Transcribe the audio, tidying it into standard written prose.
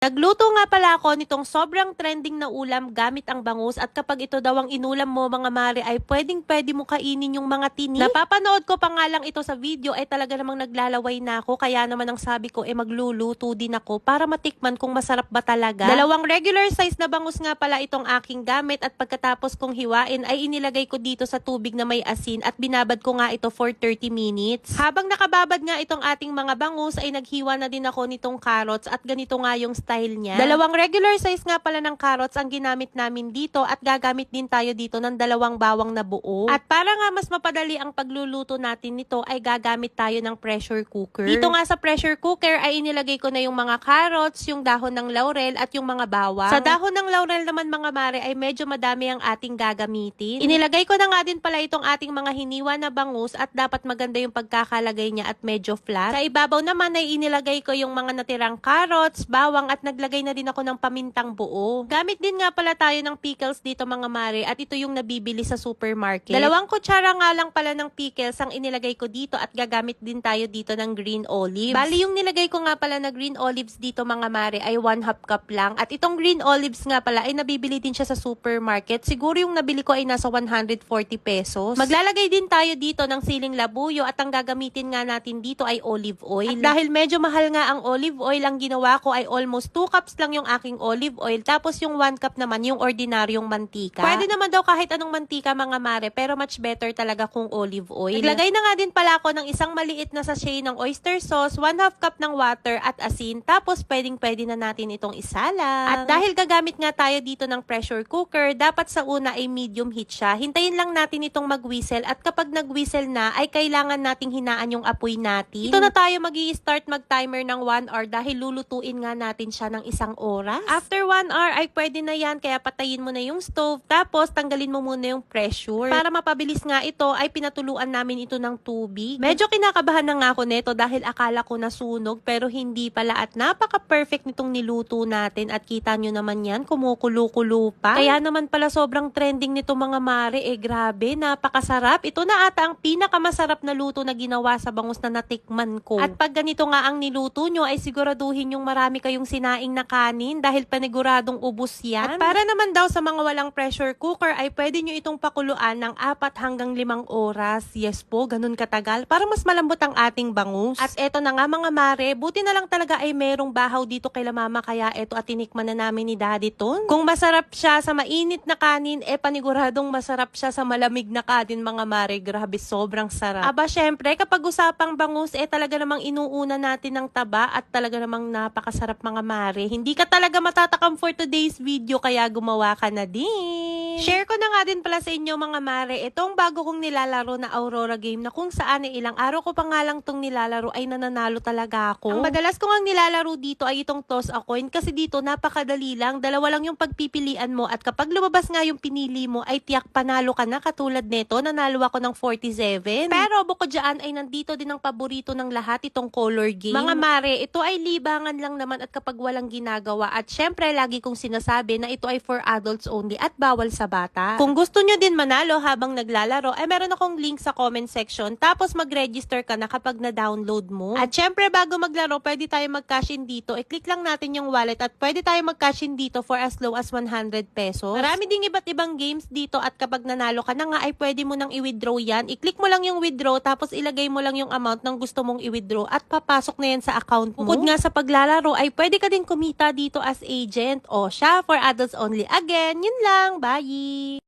Nagluto nga pala ako nitong sobrang trending na ulam gamit ang bangus at kapag ito daw ang inulam mo mga mare ay pwedeng-pwede mo kainin yung mga tini. Napapanood ko pa nga lang ito sa video ay talaga namang naglalaway na ako kaya naman ang sabi ko magluluto din ako para matikman kung masarap ba talaga. Dalawang regular size na bangus nga pala itong aking gamit at pagkatapos kong hiwain ay inilagay ko dito sa tubig na may asin at binabad ko nga ito for 30 minutes. Habang nakababad nga itong ating mga bangus ay naghiwa na din ako nitong carrots at ganito nga yung style niya. Dalawang regular size nga pala ng carrots ang ginamit namin dito at gagamit din tayo dito ng dalawang bawang na buo. At para nga mas mapadali ang pagluluto natin nito ay gagamit tayo ng pressure cooker. Dito nga sa pressure cooker ay inilagay ko na yung mga carrots, yung dahon ng laurel at yung mga bawang. Sa dahon ng laurel naman mga mare ay medyo madami ang ating gagamitin. Inilagay ko na nga din pala itong ating mga hiniwa na bangus at dapat maganda yung pagkakalagay niya at medyo flat. Sa ibabaw naman ay inilagay ko yung mga natirang carrots, bawang at naglagay na din ako ng pamintang buo. Gamit din nga pala tayo ng pickles dito mga mare at ito yung nabibili sa supermarket. Dalawang kutsara nga lang pala ng pickles ang inilagay ko dito at gagamit din tayo dito ng green olives. Bali yung nilagay ko nga pala na green olives dito mga mare ay 1/2 cup lang at itong green olives nga pala ay nabibili din siya sa supermarket. Siguro yung nabili ko ay nasa 140 pesos. Maglalagay din tayo dito ng siling labuyo at ang gagamitin nga natin dito ay olive oil. At dahil medyo mahal nga ang olive oil, ang ginawa ko ay almost 2 cups lang yung aking olive oil tapos yung 1 cup naman yung ordinaryong mantika. Pwede naman daw kahit anong mantika mga mare pero much better talaga kung olive oil. Naglagay na nga din pala ako ng isang maliit na sachet ng oyster sauce, 1/2 cup ng water at asin tapos pwedeng-pwede na natin itong isalang. At dahil gagamit nga tayo dito ng pressure cooker, dapat sa una ay medium heat siya. Hintayin lang natin itong mag-whistle at kapag nag-whistle na ay kailangan nating hinaan yung apoy natin. Ito na tayo magi-start mag-timer ng 1 hour dahil lulutuin nga natin siya ng isang oras. After 1 hour ay pwede na yan kaya patayin mo na yung stove tapos tanggalin mo muna yung pressure. Para mapabilis nga ito ay pinatuluan namin ito ng tubig. Medyo kinakabahan na nga ako nito dahil akala ko nasunog pero hindi pala at napaka-perfect nitong niluto natin at kita nyo naman yan kumukulo-kulo pa. Kaya naman pala sobrang trending nito mga mare grabe napakasarap. Ito na ata ang pinakamasarap na luto na ginawa sa bangus na natikman ko. At pag ganito nga ang niluto nyo ay siguraduhin yung marami kayong sinaing na kanin dahil paniguradong ubos yan. At para naman daw sa mga walang pressure cooker ay pwede nyo itong pakuluan ng 4 hanggang 5 oras. Yes po, ganun katagal para mas malambot ang ating bangus. At eto na nga mga mare, buti na lang talaga ay merong bahaw dito kay la mama kaya eto at tinikman na namin ni Daddy Ton. Kung masarap siya sa mainit na kanin, paniguradong masarap siya sa malamig na kanin mga mare. Grabe, sobrang sarap. Aba, syempre kapag usapang bangus, talaga namang inuuna natin ng taba at talaga namang napakasarap mga mare. Hindi ka talaga matatakam for today's video kaya gumawa ka na din. Share ko na nga din pala sa inyo mga mare, itong bago kong nilalaro na Aurora game na kung saan ilang araw ko pa nga lang itong nilalaro ay nananalo talaga ako. Ang madalas ko nga nilalaro dito ay itong toss a coin kasi dito napakadali lang, dalawa lang yung pagpipilian mo at kapag lumabas nga yung pinili mo ay tiyak panalo ka na katulad nito, nanalo ako ng 47. Pero bukod dyan ay nandito din ang paborito ng lahat itong color game. Mga mare, ito ay libangan lang naman at kapag walang ginagawa at syempre lagi kong sinasabi na ito ay for adults only at bawal sa bata. Kung gusto nyo din manalo habang naglalaro ay meron akong link sa comment section tapos mag-register ka na kapag na-download mo. At syempre bago maglaro pwede tayo mag-cash in dito, i-click lang natin yung wallet at pwede tayo mag-cash in dito for as low as 100 pesos. Marami ding iba't ibang games dito at kapag nanalo ka na nga ay pwede mo nang i-withdraw yan. I-click mo lang yung withdraw tapos ilagay mo lang yung amount ng gusto mong i-withdraw at papasok na yan sa account mo. Bukod nga sa paglalaro ay pwede ka din kumita dito as agent o siya for adults only. Again, yun lang. Bye!